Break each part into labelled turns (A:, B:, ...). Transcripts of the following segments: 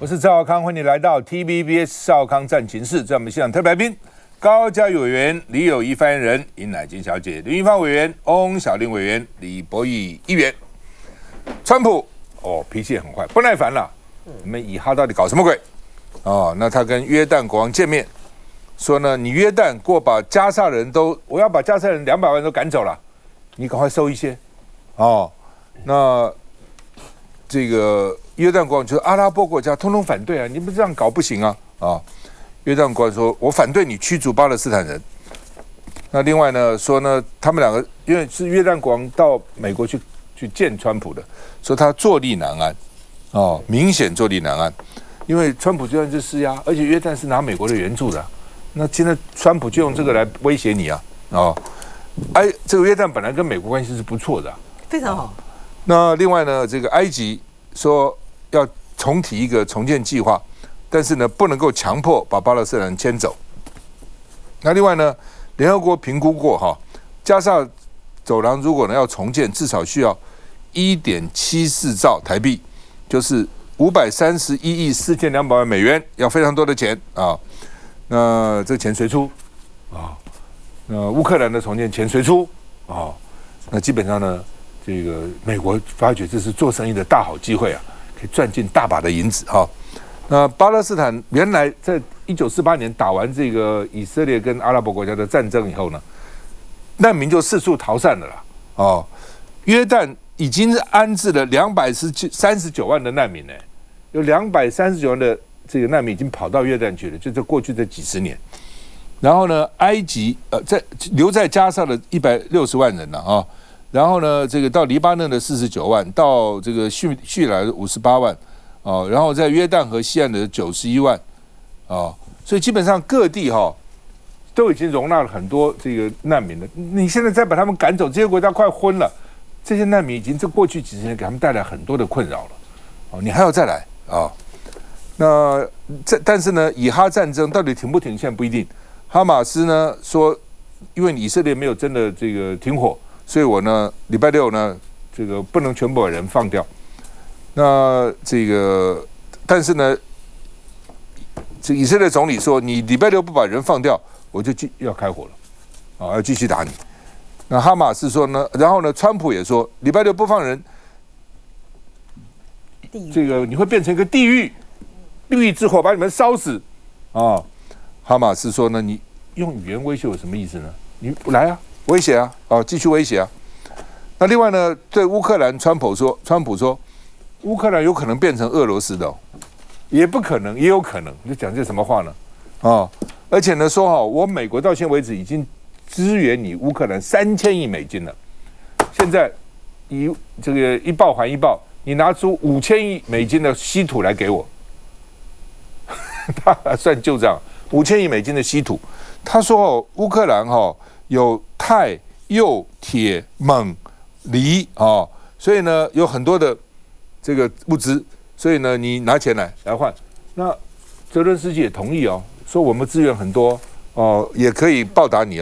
A: 我是赵少康，欢迎你来到 TVBS 赵少康战情室。在我们现场特别来宾，高嘉瑜委员、李友仪发言人、尹乃菁小姐、林玉芳委员、翁小玲委员、李博义议员。川普脾气很坏，不耐烦了。你们以哈到底搞什么鬼？那他跟约旦国王见面，说呢，你约旦给我把加沙人我要把加沙人200万都赶走了，你赶快收一些。那这个约旦国王就是阿拉伯国家通通反对啊，你们这样搞不行啊！约旦国王说，我反对你驱逐巴勒斯坦人。那另外呢，说呢，他们两个因为是约旦国王到美国去见川普的，说他坐立难安，明显坐立难安，因为川普就在这施压，而且约旦是拿美国的援助的，那现在川普就用这个来威胁你啊！这个约旦本来跟美国关系是不错的，
B: 非常好。
A: 那另外呢，这个埃及说要重提一个重建计划，但是呢，不能够强迫把巴勒斯坦人迁走。那另外呢，联合国评估过加沙走廊如果呢要重建，至少需要1.74兆台币，就是531亿4200万美元，要非常多的钱啊。那这钱谁出啊？那乌克兰的重建钱谁出啊？那基本上呢，这个美国发觉这是做生意的大好机会啊，可以赚进大把的银子那巴勒斯坦原来在1948年打完这个以色列跟阿拉伯国家的战争以后呢，难民就四处逃散了啦。约旦已经安置了239万的难民呢，有239万的这个难民已经跑到约旦去了，就在过去这几十年。然后呢，埃及留在加沙的160万人了然后呢，这个到黎巴嫩的49万，到这个叙利亚的58万然后在约旦河西岸的91万所以基本上各地都已经容纳了很多这个难民了。你现在再把他们赶走，这些国家快昏了。这些难民已经这过去几十年给他们带来很多的困扰了你还要再来那但是呢，以哈战争到底停不停，现在不一定。哈马斯呢说，因为以色列没有真的这个停火，所以我呢礼拜六呢这个不能全部把人放掉。那这个但是呢，这以色列总理说，你礼拜六不把人放掉，我就要开火了要继续打你。那哈马斯说呢，然后呢，川普也说，礼拜六不放人，这个你会变成一个地狱之火，把你们烧死哈马斯说呢，你用语言威胁有什么意思呢？你来啊，威胁继续威胁啊。那另外呢，对乌克兰，川普说，乌克兰有可能变成俄罗斯的也不可能，也有可能。你讲这什么话呢？而且呢说我美国到现在为止已经支援你乌克兰3000亿美金了，现在这个一报还一报，你拿出5000亿美金的稀土来给我，他算旧账，5000亿美金的稀土。他说乌克兰有钛、铀、铁、锰、锂所以呢有很多的这个物资，所以呢你拿钱来换。那泽伦斯基也同意说我们资源很多也可以报答你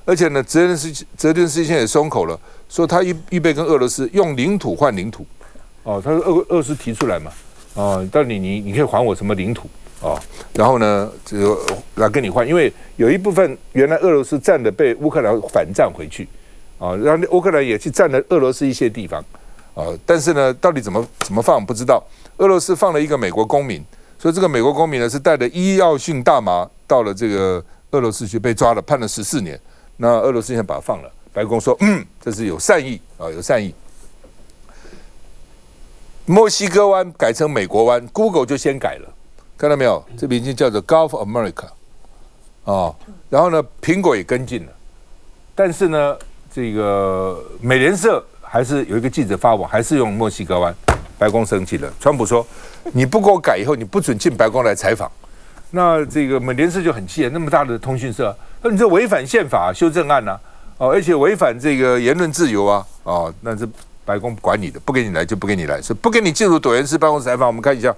A: 而且呢泽伦斯基现在也松口了，说他预备跟俄罗斯用领土换领土他说俄罗斯提出来嘛到底你可以还我什么领土然后呢这个来跟你换，因为有一部分原来俄罗斯占的被乌克兰反占回去然后乌克兰也去占了俄罗斯一些地方但是呢到底怎么放不知道。俄罗斯放了一个美国公民，所以这个美国公民呢是带着医药性大麻到了这个俄罗斯去被抓了，判了14年。那俄罗斯现在把他放了，白宫说这是有善意有善意。墨西哥湾改成美国湾 ，Google 就先改了，看到没有？这边已经叫做 Gulf America 然后呢，苹果也跟进了，但是呢，这个美联社还是有一个记者发文，还是用墨西哥湾，白宫生气了。川普说，你不给我改以后，你不准进白宫来采访。那这个美联社就很气那么大的通讯社，说你这违反宪法修正案而且违反这个言论自由那是白宫管你的，不给你来就不给你来，所以不给你进入椭圆式办公室采访。我们看一下。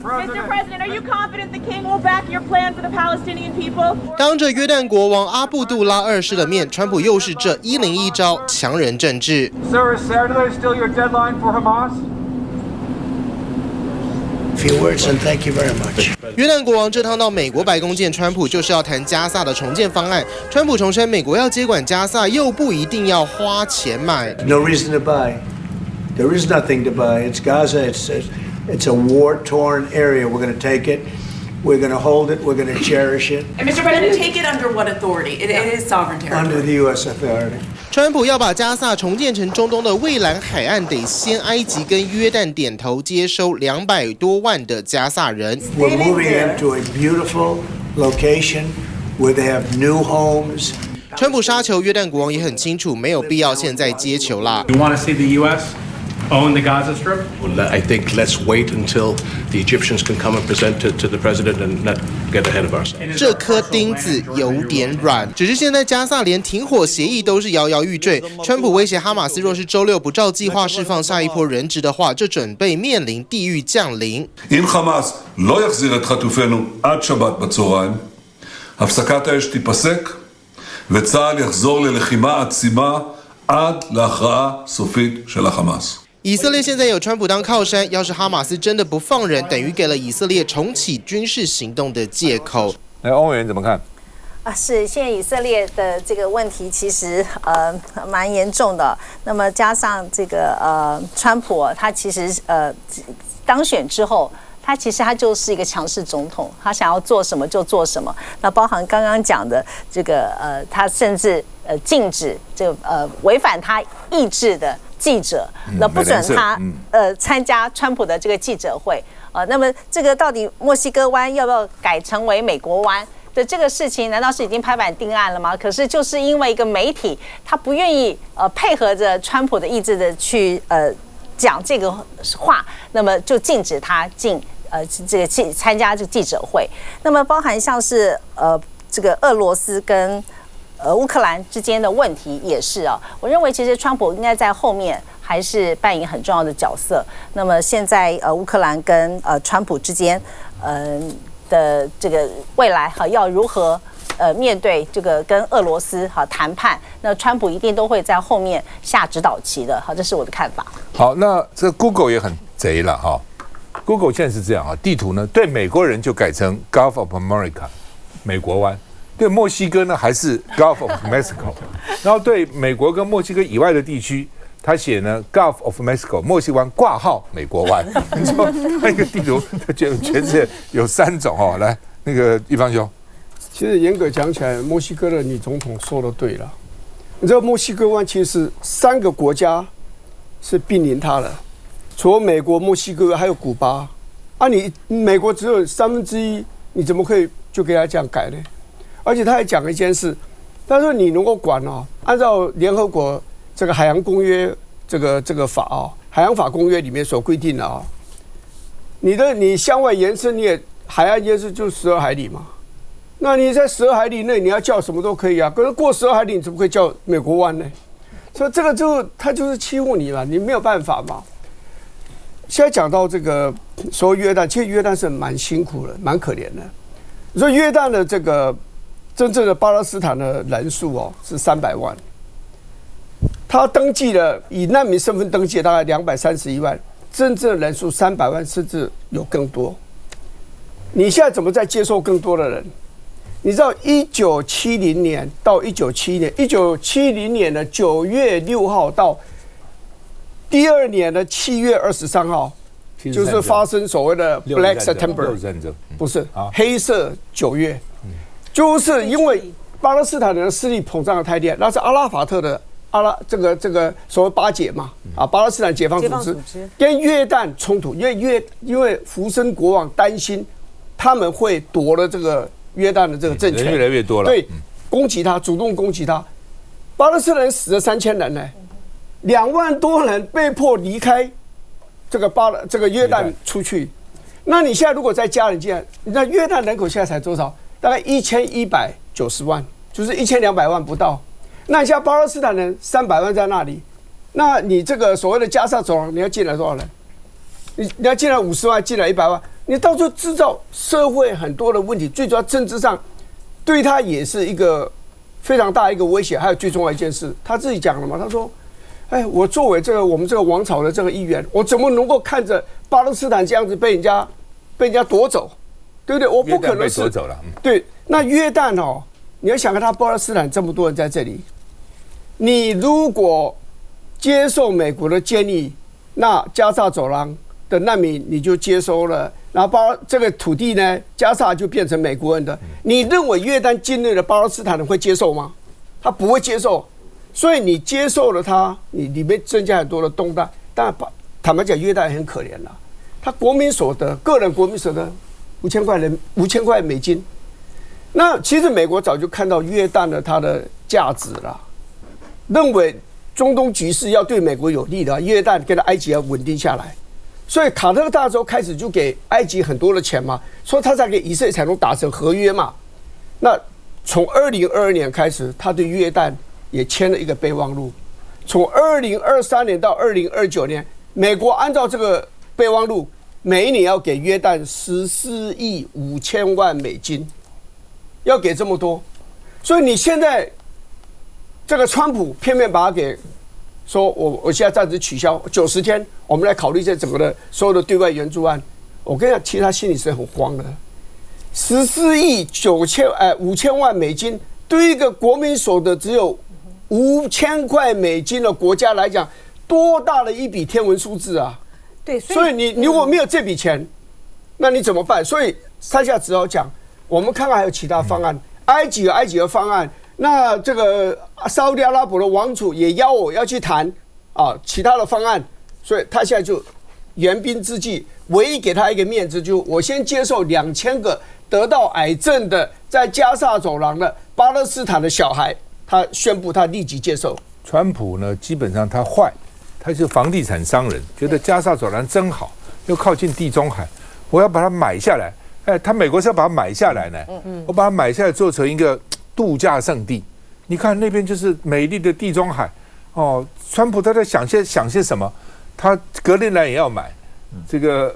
C: Mr. President, are you confident the king will back your plan for the Palestinian people?
D: 当着约旦国王阿布杜拉2世的面，川普又是这101招强人政治。
E: Sir, is Saturday still your deadline for Hamas?
B: few words and thank you very much.
D: 约旦国王这趟到美国白宫见川普，就是要谈加萨的重建方案。川普重申，美国要接管加萨，又不一定要花钱买。
B: No reason to buy. There is nothing to buy. It's Gaza. It's a war-torn area. We're going to take it. We're going to hold it. We're going to cherish it.
E: And Mr. President, take it under what authority? It is sovereign territory.
B: Under the U.S. authority.
D: 川普要把加萨重建成中东的蔚蓝海岸，得先埃及跟约旦点头接收200多万的加萨人。
B: We're moving them to a beautiful location where they have new homes.
D: 川普杀球，约旦国王也很清楚，没有必要现在接球啦。
F: You want to see the U.S. own the Gaza Strip?
G: Well, I think let's wait until the Egyptians can come and present to the president and not get ahead of ourselves.
D: 这颗钉子有点软，只是现在加萨连停火协议都是摇摇欲坠。川普威胁哈马斯，若是周6不照计划释放下一波人质的话，这准备面临地狱降临。
H: אם חמאס לא יחזיר את חטופינו עד שבת בצהריים, הפסקת האש תיפסק וצה"ל יחזור ללחימה עצימה עד להכרעה סופית של החמאס.
D: 以色列现在有川普当靠山，要是哈马斯真的不放人，等于给了以色列重启军事行动的借口。
A: 来，欧委员怎么看？
I: 是现在以色列的这个问题其实蛮严重的。那么加上这个川普他其实当选之后。他其实他就是一个强势总统，他想要做什么就做什么。那包含刚刚讲的这个他甚至禁止这个违反他意志的记者，那不准他参加川普的这个记者会。那么这个到底墨西哥湾要不要改成为美国湾的这个事情，难道是已经拍板定案了吗？可是就是因为一个媒体他不愿意配合着川普的意志的去讲这个话，那么就禁止他这个参加这个记者会。那么包含像是这个俄罗斯跟乌克兰之间的问题也是啊。我认为其实川普应该在后面还是扮演很重要的角色。那么现在乌克兰跟川普之间的这个未来要如何面对这个跟俄罗斯谈判，那川普一定都会在后面下指导棋的。好，这是我的看法。
A: 好，那这 Google 也很贼了哈。Google 现在是这样啊，地图呢对美国人就改成 Gulf of America 美国湾，对墨西哥呢还是 Gulf of Mexico， 然后对美国跟墨西哥以外的地区，他写呢 Gulf of Mexico 墨西哥湾挂号美国湾。你说那个地图，全世界有3种哦。来，那个一方兄。
J: 其实严格讲起来，墨西哥的女总统说的对了。你知道墨西哥湾其实3个国家是濒临它的，除了美国、墨西哥还有古巴。你美国只有1/3，你怎么可以就给他这样改呢？而且他还讲了一件事，他说你如果管按照联合国这个海洋公约这个法海洋法公约里面所规定的你向外延伸，你也海岸延伸就12海里嘛。那你在12海里内，你要叫什么都可以啊。可是过12海里，你怎么可以叫美国湾呢？所以这个他就是欺负你嘛，你没有办法嘛。现在讲到这个说约旦，其实约旦是蛮辛苦的，蛮可怜的。你说约旦的这个真正的巴勒斯坦的人数是300万，他登记了以难民身份登记大概231万，真正的人数300万，甚至有更多。你现在怎么再接受更多的人？你知道1970年到1970年的9月6号到第2年的7月23号，就是发生所谓的 Black September， 不是黑色9月，就是因为巴勒斯坦人的势力膨胀的太厉害，那是阿拉法特的这个所谓巴解嘛，巴勒斯坦解放组织跟约旦冲突，因为福森国王担心他们会夺了这个约旦的这个政权，
A: 人越来越多了，
J: 对，攻击他，主动攻击他，巴勒斯坦人死了3000人呢，2万多人被迫离开这个约旦出去。那你现在如果再加人进来，那约旦人口现在才多少？大概1190万，就是1200万不到。那你现在巴勒斯坦人300万在那里，那你这个所谓的加沙走廊，你要进来多少人？你要进来50万，进来100万，你到时候制造社会很多的问题，最主要政治上对他也是一个非常大一个威胁。还有最重要一件事，他自己讲了嘛，他说：“我作为我们这个王朝的这个一员，我怎么能够看着巴勒斯坦这样子被人家被人家夺走，对不对？我不可能
A: 被
J: 是
A: 夺走了。
J: 对，那约旦哦，你要想看他巴勒斯坦这么多人在这里，你如果接受美国的建议，那加沙走廊的难民你就接收了，然后这个土地呢，加沙就变成美国人的。你认为约旦境内的巴勒斯坦人会接受吗？他不会接受。所以你接受了他，你里面增加很多的动荡。当然，坦白讲，约旦很可怜了，他国民所得、个人国民所得5000块美金。那其实美国早就看到约旦的它的价值了，认为中东局势要对美国有利的，约旦跟埃及要稳定下来，所以卡特大州开始就给埃及很多的钱嘛，说他才给以色列才能达成合约嘛。那从2022年开始，他对约旦也签了一个备忘录，从2023年到2029年，美国按照这个备忘录，每一年要给约旦14亿5千万美金。要给这么多，所以你现在这个川普偏偏把它给说，我现在暂时取消90天，我们来考虑这整个的所有的对外援助案。我跟你讲，其实他心里是很慌的。14亿5千万美金，对于一个国民所得只有5000块美金的国家来讲，多大的一笔天文数字啊！
K: 对，
J: 所以你如果没有这笔钱，那你怎么办？所以三下只好讲。我们看看还有其他方案，埃及有埃及的方案，那这个沙烏地阿拉伯的王储也邀我要去谈啊其他的方案，所以他现在就援兵之计，唯一给他一个面子，就我先接受2000个得到癌症的在加沙走廊的巴勒斯坦的小孩，他宣布他立即接受。
A: 川普呢，基本上他坏，他是房地产商人，觉得加沙走廊真好，又靠近地中海，我要把它买下来。他美国是要把它买下来呢，我把它买下来做成一个度假胜地。你看那边就是美丽的地中海哦。川普他在想些什么？他格陵兰也要买，这个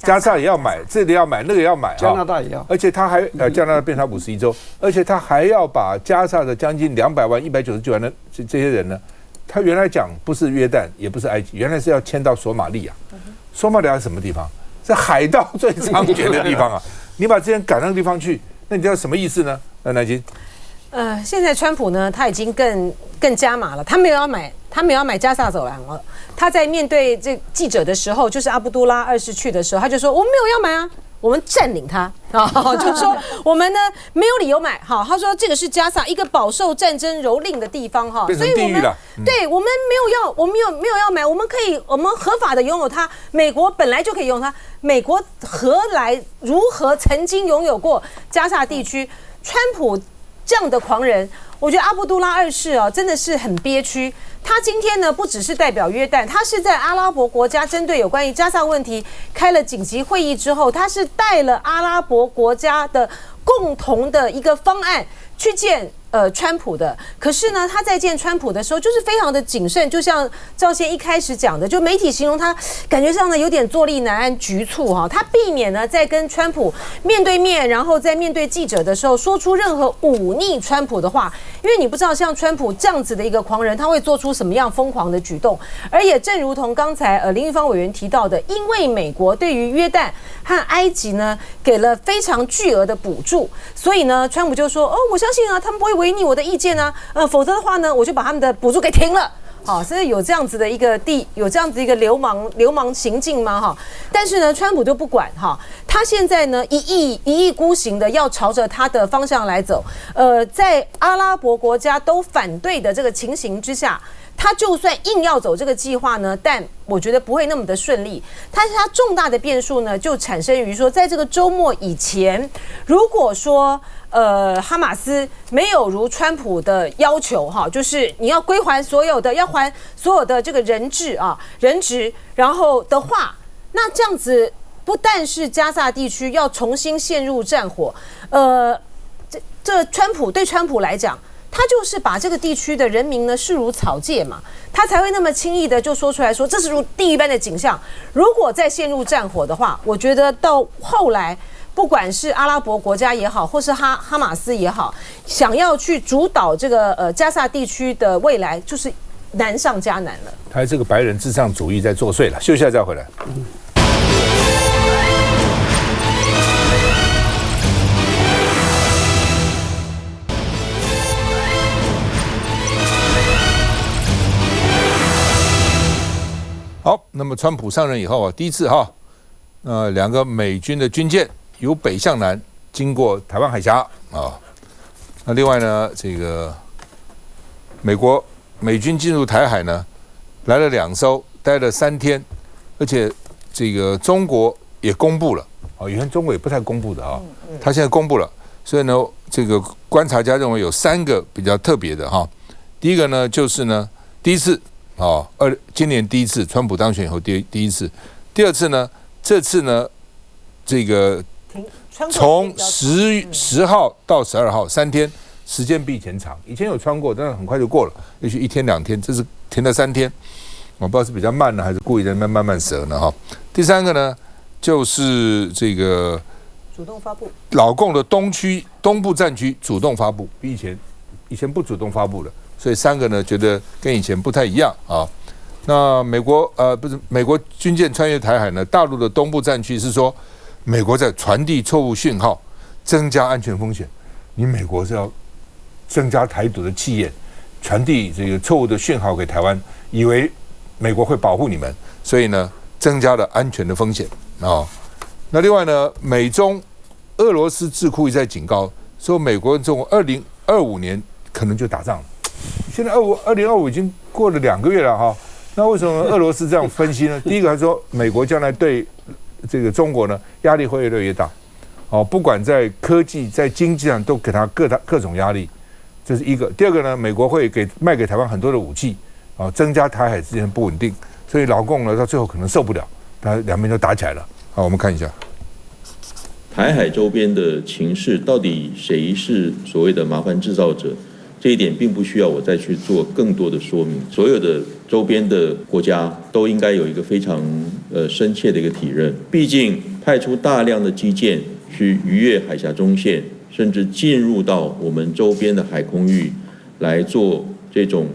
A: 加沙也要买，这里要买，那个也要买，
J: 加拿大也要，
A: 而且他还加拿大变成51州，而且他还要把加沙的将近200万、199万的这些人呢，他原来讲不是约旦，也不是埃及，原来是要迁到索马利亚。索马利亚是什么地方？是海盗最猖獗的地方啊！你把这些人赶那个地方去，那你知道什么意思呢？乃金，
K: 现在川普呢，他已经更加码了，他没有要买加沙走廊了。他在面对这记者的时候，就是阿卜杜拉2世去的时候，他就说我们没有要买啊，我们占领它啊，就说我们呢没有理由买。好，他说这个是加沙一个饱受战争蹂躏的地方哈，
A: 变成地狱了。
K: 对我们没有要买，我们合法的拥有它，美国本来就可以用它，美国如何曾经拥有过加沙地区？川普这样的狂人，我觉得阿卜杜拉2世啊真的是很憋屈。他今天呢不只是代表约旦，他是在阿拉伯国家针对有关于加沙问题开了紧急会议之后，他是带了阿拉伯国家的共同的一个方案去见川普的。可是呢，他在见川普的时候就是非常的谨慎，就像赵先一开始讲的，就媒体形容他感觉上呢有点坐立难安、局促哈。他避免呢在跟川普面对面，然后在面对记者的时候说出任何忤逆川普的话，因为你不知道像川普这样子的一个狂人，他会做出什么样疯狂的举动。而也正如同刚才林玉芳委员提到的，因为美国对于约旦和埃及呢给了非常巨额的补助，所以呢川普就说我相信啊，他们不会违逆我的意见啊，否则的话呢，我就把他们的补助给停了。好，所以有这样子的一个流氓行径吗？哈，但是呢，川普就不管哈，他现在呢一意孤行的要朝着他的方向来走。在阿拉伯国家都反对的这个情形之下，他就算硬要走这个计划呢，但我觉得不会那么的顺利。他重大的变数呢，就产生于说，在这个周末以前，如果说哈马斯没有如川普的要求哈，就是你要归还要还所有的这个人质，然后的话，那这样子不但是加沙地区要重新陷入战火，这对川普来讲，他就是把这个地区的人民呢视如草芥嘛，他才会那么轻易的就说出来说这是如地狱般的景象。如果再陷入战火的话，我觉得到后来，不管是阿拉伯国家也好，或是哈马斯也好，想要去主导这个加沙地区的未来，就是难上加难了。
A: 他这个白人至上主义在作祟了，休息一下再回来。好，那么川普上任以后啊，第一次哈，2个美军的军舰由北向南经过台湾海峡啊。那另外呢，这个美军进入台海呢，来了2艘，待了3天，而且这个中国也公布了啊，以前中国也不太公布的啊，他现在公布了，所以呢，这个观察家认为有3个比较特别的哈。第一个呢，就是呢，第一次啊，今年第一次，川普当选以后第一次，第二次呢，这次呢，这个从10号到12号3天，时间比以前长。以前有穿过，但是很快就过了，也许1天2天，这是停了3天。我不知道是比较慢呢，还是故意在那边慢慢折呢哈。第3个呢，就是这个
K: 主动发布，
A: 老共的东部战区主动发布，比以前不主动发布的，所以3个呢觉得跟以前不太一样啊。那美国军舰穿越台海呢，大陆的东部战区是说美国在传递错误讯号，增加安全风险。你美国是要增加台独的气焰，传递这个错误的讯号给台湾，以为美国会保护你们，所以呢增加了安全的风险啊。那另外呢，美中俄罗斯智库一再警告说，美国跟中国2025年可能就打仗了。现在2025已经过了2个月了哈，那为什么俄罗斯这样分析呢？第一个，他说美国将来对这个中国呢压力会越来越大，哦，不管在科技、在经济上都给他各种压力，这是一个。第二个呢，美国会卖给台湾很多的武器，啊，增加台海之间的不稳定，所以老共呢到最后可能受不了，他两边就打起来了。好，我们看一下
L: 台海周边的情势，到底谁是所谓的麻烦制造者？这一点并不需要我再去做更多的说明。所有的周边的国家都应该有一个非常深切的一个体认。毕竟派出大量的基建去逾越海峡中线，甚至进入到我们周边的海空域来做这种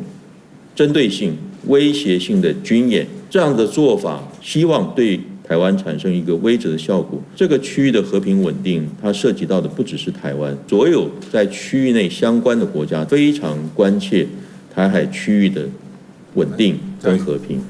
L: 针对性、威胁性的军演，这样的做法，希望对台湾产生一个威慑的效果。这个区域的和平稳定，它涉及到的不只是台湾，所有在区域内相关的国家非常关切台海区域的稳定跟和平。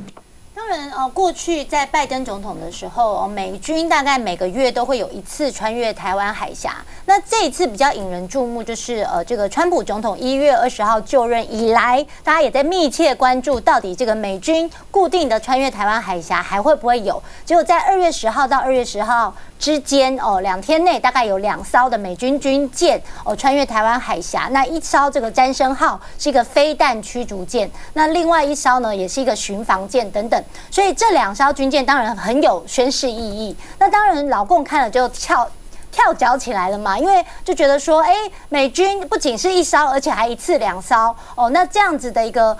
M: 当然，过去在拜登总统的时候，美军大概每个月都会有1次穿越台湾海峡。那这一次比较引人注目，就是这个川普总统1月20号就任以来，大家也在密切关注到底这个美军固定的穿越台湾海峡还会不会有。结果在2月10号到2月10号之间，2天内大概有2艘的美军军舰穿越台湾海峡。那一艘这个詹森号是一个飞弹驱逐舰，那另外一艘呢也是一个巡防舰等等。所以这2艘军舰当然很有宣示意义。那当然老共看了就跳脚起来了嘛，因为就觉得说，美军不仅是1艘，而且还1次2艘那这样子的一个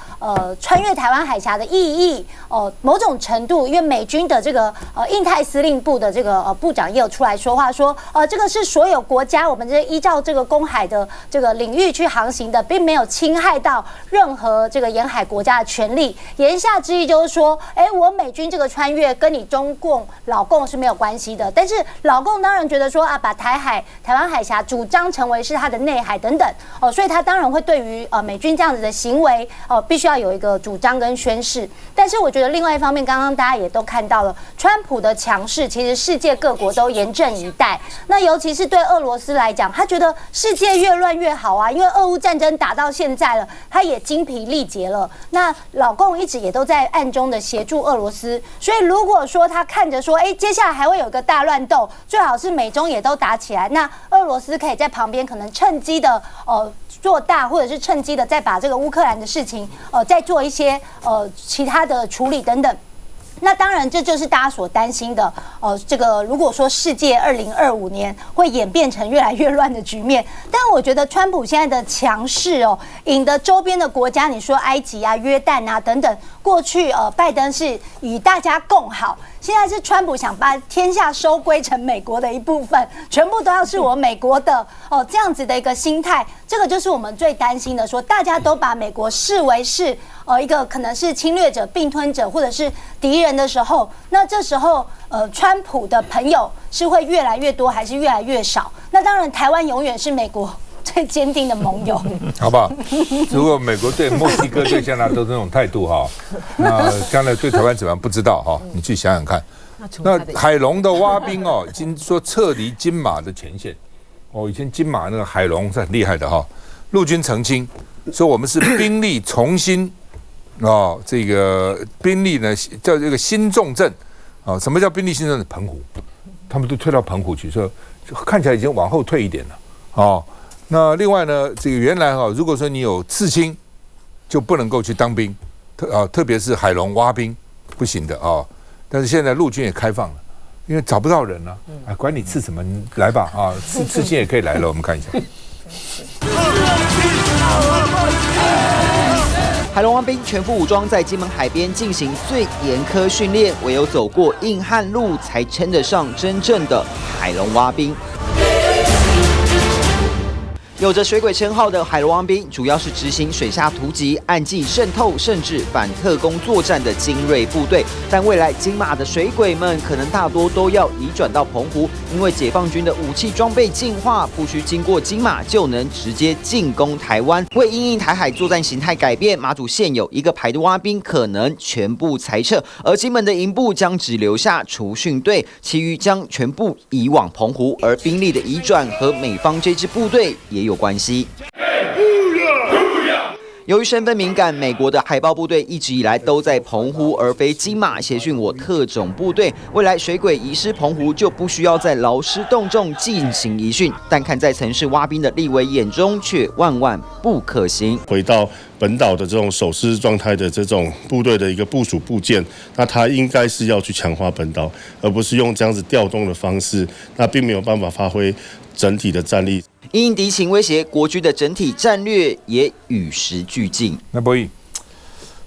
M: 穿越台湾海峡的意义某种程度，因为美军的这个印太司令部的这个部长也有出来说话，说这个是所有国家我们这依照这个公海的这个领域去航行的，并没有侵害到任何这个沿海国家的权利。言下之意就是说，我美军这个穿越跟你中共老共是没有关系的，但是老共当然觉得说把台湾海峡主张成为是它的内海等等所以他当然会对于美军这样子的行为必须要有一个主张跟宣示。但是我觉得另外一方面，刚刚大家也都看到了，川普的强势其实世界各国都严阵以待。那尤其是对俄罗斯来讲，他觉得世界越乱越好啊，因为俄乌战争打到现在了，他也精疲力竭了。那老共一直也都在暗中的协助俄罗斯，所以如果说他看着说，接下来还会有一个大乱斗，最好是美中也都打起来，那俄罗斯可以在旁边可能趁机的做大，或者是趁机的再把这个乌克兰的事情再做一些其他的处理等等。那当然，这就是大家所担心的这个如果说世界2025年会演变成越来越乱的局面，但我觉得川普现在的强势引得周边的国家，你说埃及啊、约旦啊等等，过去拜登是与大家共好，现在是川普想把天下收归成美国的一部分，全部都要是我美国的这样子的一个心态，这个就是我们最担心的，说大家都把美国视为是一个可能是侵略者、并吞者或者是敌人的时候，那这时候川普的朋友是会越来越多还是越来越少？那当然，台湾永远是美国最坚定的盟友，
A: 好不好？如果美国对墨西哥对加拿大都是那种态度哈，那将来对台湾怎么样不知道哈，你去想想看。那海龙的蛙兵哦，已经说撤离金马的前线哦，以前金马那个海龙是很厉害的哈。陆军澄清说，我们是兵力重新哦，这个兵力呢叫这个新重镇啊。什么叫兵力新重镇？澎湖，他们都退到澎湖去，说看起来已经往后退一点了哦。那另外呢，这个原来哈，如果说你有刺青，就不能够去当兵，特别是海龙蛙兵不行的啊。但是现在陆军也开放了，因为找不到人了，管你刺什么，你来吧啊，刺青也可以来了。我们看一下。
N: 海龙王兵全副武装在金门海边进行最严苛训练，唯有走过硬汉路，才称得上真正的海龙蛙兵。有着水鬼称号的海龙王兵，主要是执行水下突击、暗记渗透，甚至反特工作战的精锐部队。但未来金马的水鬼们，可能大多都要移转到澎湖，因为解放军的武器装备进化，不需经过金马就能直接进攻台湾。为因应台海作战形态改变，马祖现有一个排的蛙兵可能全部裁撤，而金门的营部将只留下除训队，其余将全部移往澎湖。而兵力的移转和美方这支部队也有关系。由于身份敏感，美国的海豹部队一直以来都在澎湖而非金马协训我特种部队。未来水鬼移师澎湖就不需要在劳师动众进行移训，但看在曾是蛙兵的立委眼中，却万万不可行。
O: 回到本岛的这种守师状态的这种部队的一个部署部件，那它应该是要去强化本岛，而不是用这样子调动的方式，那并没有办法发挥整体的战力。
N: 因应敌情威胁，国军的整体战略也与时俱进。
A: 那不易，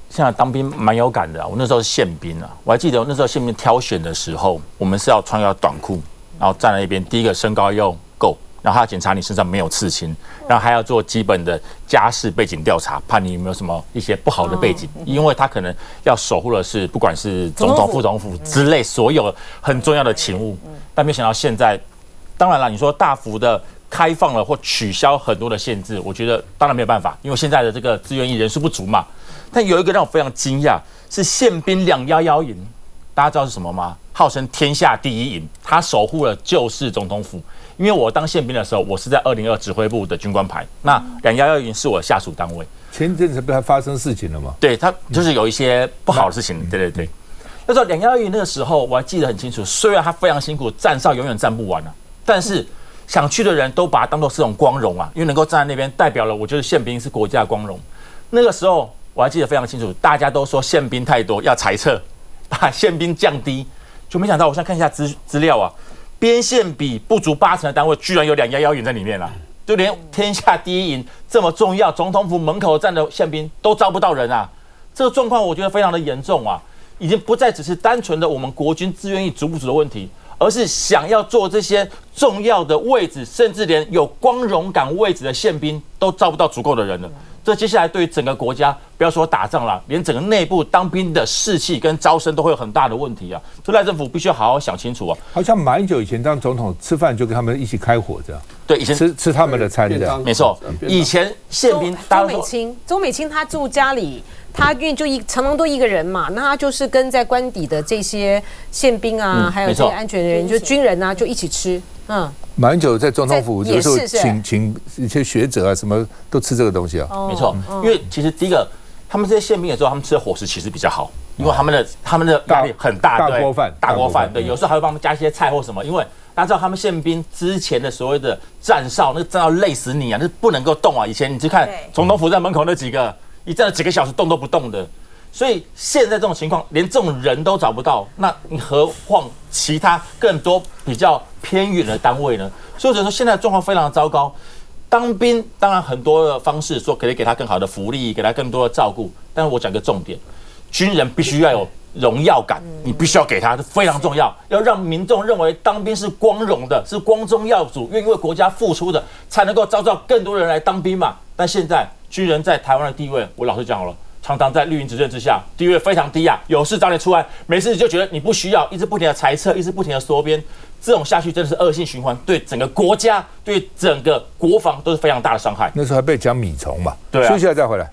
P: 现在当兵蛮有感的、我那时候是宪兵啊，我还记得那时候宪兵挑选的时候，我们是要穿个短裤，然后站在那边，第一个身高要够，然后他要检查你身上没有刺青，然后还要做基本的家世背景调查，判你有没有什么一些不好的背景，因为他可能要守护的是不管是总统、副总统之类所有很重要的勤务，但没想到现在，当然了，你说大幅的开放了或取消很多的限制，我觉得当然没有办法，因为现在的这个志愿役人数不足嘛。但有一个让我非常惊讶，是宪兵211营，大家知道是什么吗？号称天下第一营，他守护了就是总统府。因为我当宪兵的时候，我是在202指挥部的军官排，那211营是我下属单位。
A: 前阵子不是还发生事情了吗？
P: 对，他就是有一些不好的事情。对对对，那时候211营那个时候我还记得很清楚，虽然他非常辛苦，站哨永远站不完啊，但是想去的人都把它当作是种光荣啊，因为能够站在那边，代表了我就是宪兵是国家的光荣。那个时候我还记得非常清楚，大家都说宪兵太多要裁撤，把宪兵降低，就没想到我现在看一下资料啊，编宪比不足80%的单位居然有211营在里面了、就连天下第一营这么重要，总统府门口站的宪兵都招不到人啊，这个状况我觉得非常的严重啊，已经不再只是单纯的我们国军志愿役足不足的问题。而是想要做这些重要的位置，甚至连有光荣感位置的宪兵都招不到足够的人了。这接下来对于整个国家，不要说打仗了，连整个内部当兵的士气跟招生都会有很大的问题啊！这赖政府必须要好好想清楚啊！
A: 好像马英九以前当总统吃饭就跟他们一起开火这样。
P: 对，以前
A: 吃他们的餐这样。
P: 没错，以前宪兵
K: 周美青他住家里。他因为就常常都一个人嘛，那他就是跟在官邸的这些宪兵啊，还有这些安全人员，就军人啊，就一起吃。
A: 马英九在总统府有时候请一些学者啊，什么都吃这个东西啊。
P: 没错，因为其实第一个，他们这些宪兵也知道，他们吃的伙食其实比较好，因为他们的压力很大，
A: 大锅饭，
P: 对，有时候还会帮他们加一些菜或什么，因为大家知道他们宪兵之前的所谓的站哨，那站到累死你啊，那是不能够动啊。以前你去看总统府在门口那几个。一站了几个小时动都不动的，所以现在这种情况连这种人都找不到，那你何况其他更多比较偏远的单位呢？所以我说现在的状况非常的糟糕。当兵当然很多的方式说可以给他更好的福利，给他更多的照顾，但是我讲个重点，军人必须要有荣耀感，你必须要给他，这非常重要，要让民众认为当兵是光荣的，是光宗耀祖，愿意为国家付出的，才能够召更多人来当兵嘛。但现在军人在台湾的地位，我老实讲了，常常在绿营执政之下地位非常低啊，有事找你出来，没事就觉得你不需要，一直不停的裁撤，一直不停的缩编，这种下去真的是恶性循环，对整个国家、对整个国防都是非常大的伤害。
A: 那时候还被讲米虫嘛，
P: 对啊。
A: 休息一下再回来。